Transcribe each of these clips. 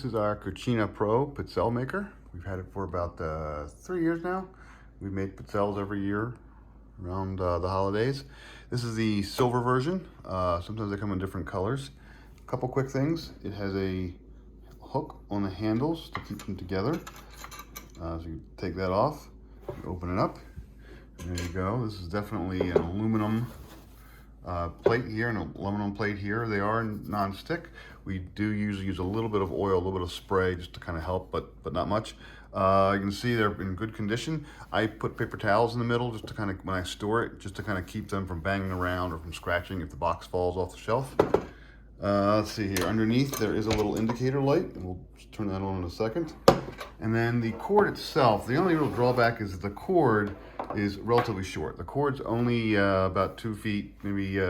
This is our Cucina Pro Pizzelle maker. We've had it for about 3 years now. We make pizzelles every year around the holidays. This is the silver version. Sometimes they come in different colors. A couple quick things. It has a hook on the handles to keep them together. So you take that off, you open it up, and there you go. This is definitely an aluminum plate here and an aluminum plate here. They are non-stick. We do usually use a little bit of oil, a little bit of spray just to kind of help, but not much. You can see they're in good condition. I put paper towels in the middle just to kind of, when I store it, just to kind of keep them from banging around or from scratching if the box falls off the shelf. Let's see here. Underneath there is a little indicator light, and we'll just turn that on in a second. And then the cord itself, the only real drawback is that the cord is relatively short. The cord's only about 2 feet, maybe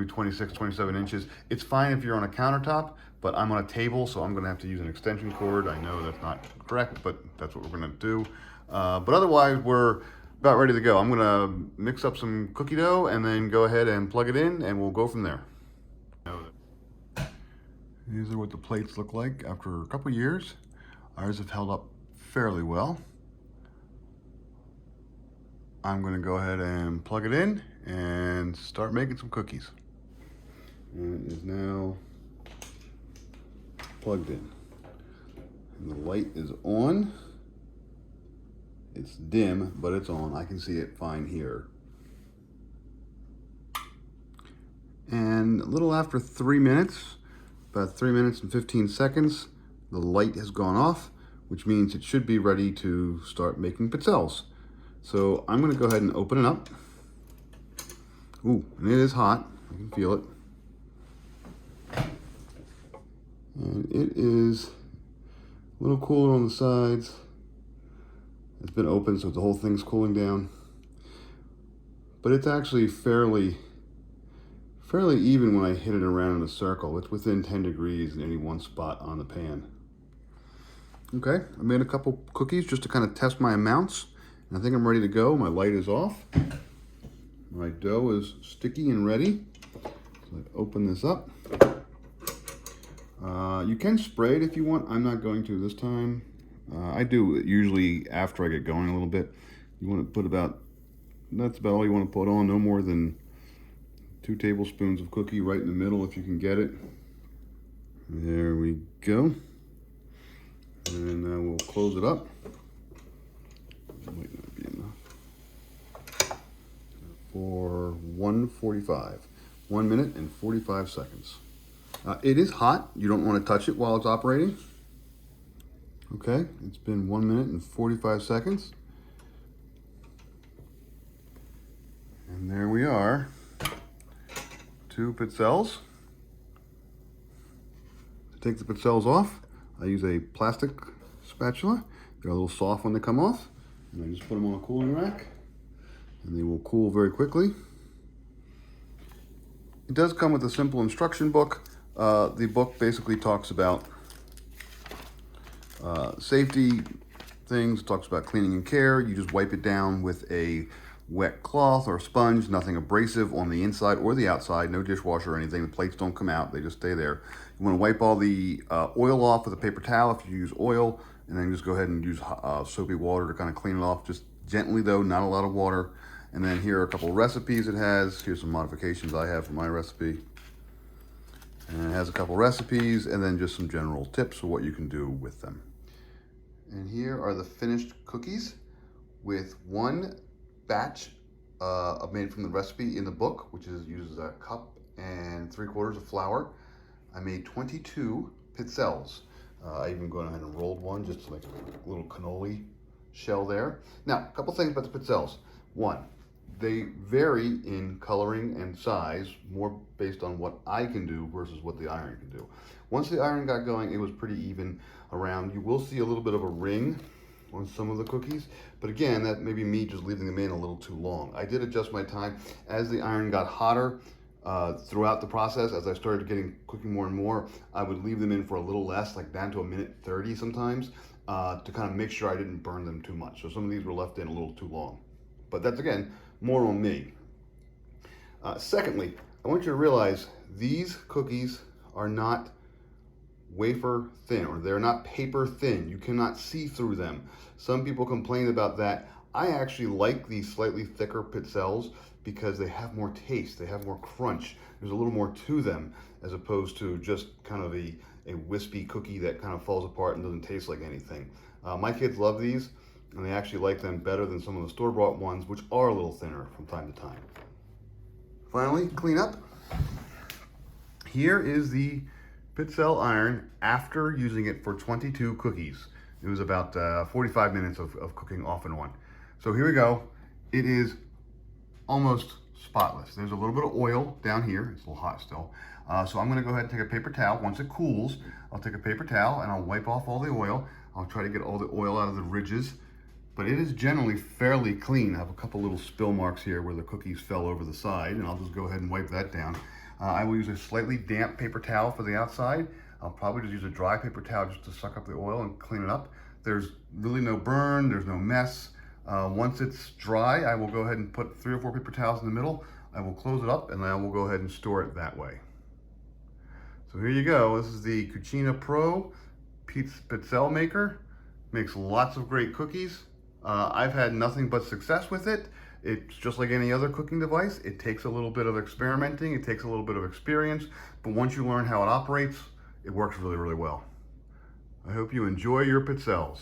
26, 27 inches. It's fine if you're on a countertop, but I'm on a table, so I'm gonna have to use an extension cord. I know that's not correct, but that's what we're gonna do. But otherwise, we're about ready to go. I'm gonna mix up some cookie dough and then go ahead and plug it in, and we'll go from there. These are what the plates look like after a couple years. Ours have held up fairly well. I'm going to go ahead and plug it in and start making some cookies. And it is now plugged in. And the light is on. It's dim, but it's on. I can see it fine here. And a little after 3 minutes, about 3 minutes and 15 seconds, the light has gone off, which means it should be ready to start making pizzelles. So I'm going to go ahead and open it up. Ooh, and it is hot. I can feel it. And it is a little cooler on the sides. It's been open, so the whole thing's cooling down. But it's actually fairly even when I hit it around in a circle. It's within 10 degrees in any one spot on the pan. Okay, I made a couple cookies just to kind of test my amounts. And I think I'm ready to go. My light is off. My dough is sticky and ready. So I open this up. You can spray it if you want. I'm not going to this time. I do it usually after I get going a little bit. You want to put that's about all you want to put on. No more than 2 tablespoons of cookie right in the middle if you can get it. There we go. And now we'll close it up. Might not be enough. For 1:45. 1 minute and 45 seconds. It is hot. You don't want to touch it while it's operating. Okay, it's been 1 minute and 45 seconds. And there we are. 2 pizzelles. To take the pizzelles off, I use a plastic spatula. They're a little soft when they come off. And I just put them on a cooling rack. And they will cool very quickly. It does come with a simple instruction book. The book basically talks about safety things, talks about cleaning and care. You just wipe it down with a wet cloth or sponge, nothing abrasive on the inside or the outside, no dishwasher or anything. The plates don't come out, they just stay there. You want to wipe all the oil off with a paper towel if you use oil, and then just go ahead and use soapy water to kind of clean it off, just gently though, not a lot of water. And then here are a couple of recipes it has. Here's some modifications I have for my recipe. And it has a couple recipes and then just some general tips for what you can do with them. And here are the finished cookies with 1 batch made from the recipe in the book, which uses a cup and 3/4 of flour. I made 22 pizzelles. I even went ahead and rolled one just to make a little cannoli shell there. Now, a couple things about the pizzelles. One, they vary in coloring and size, more based on what I can do versus what the iron can do. Once the iron got going, it was pretty even around. You will see a little bit of a ring on some of the cookies, but again, that may be me just leaving them in a little too long. I did adjust my time as the iron got hotter throughout the process. As I started cooking more and more, I would leave them in for a little less, like down to 1:30 sometimes, to kind of make sure I didn't burn them too much. So some of these were left in a little too long, but that's again more on me. Secondly, I want you to realize these cookies are not wafer thin, or they're not paper thin. You cannot see through them. Some people complain about that. I actually like these slightly thicker pizzelles because they have more taste, they have more crunch. There's a little more to them as opposed to just kind of a wispy cookie that kind of falls apart and doesn't taste like anything. My kids love these, and they actually like them better than some of the store-bought ones, which are a little thinner from time to time. Finally, clean up. Here is the Pizzelle iron after using it for 22 cookies. It was about 45 minutes of cooking off and on. So here we go. It is almost spotless. There's a little bit of oil down here. It's a little hot still. So I'm gonna go ahead and take a paper towel. Once it cools, I'll take a paper towel and I'll wipe off all the oil. I'll try to get all the oil out of the ridges, but it is generally fairly clean. I have a couple little spill marks here where the cookies fell over the side, and I'll just go ahead and wipe that down. I will use a slightly damp paper towel for the outside. I'll probably just use a dry paper towel just to suck up the oil and clean it up. There's really no burn, there's no mess. Once it's dry, I will go ahead and put 3 or 4 paper towels in the middle. I will close it up and I will go ahead and store it that way. So here you go. This is the Cucina Pro Pizzelle maker. Makes lots of great cookies. I've had nothing but success with it. It's just like any other cooking device. It takes a little bit of experimenting. It takes a little bit of experience. But once you learn how it operates, it works really, really well. I hope you enjoy your Pizzelles.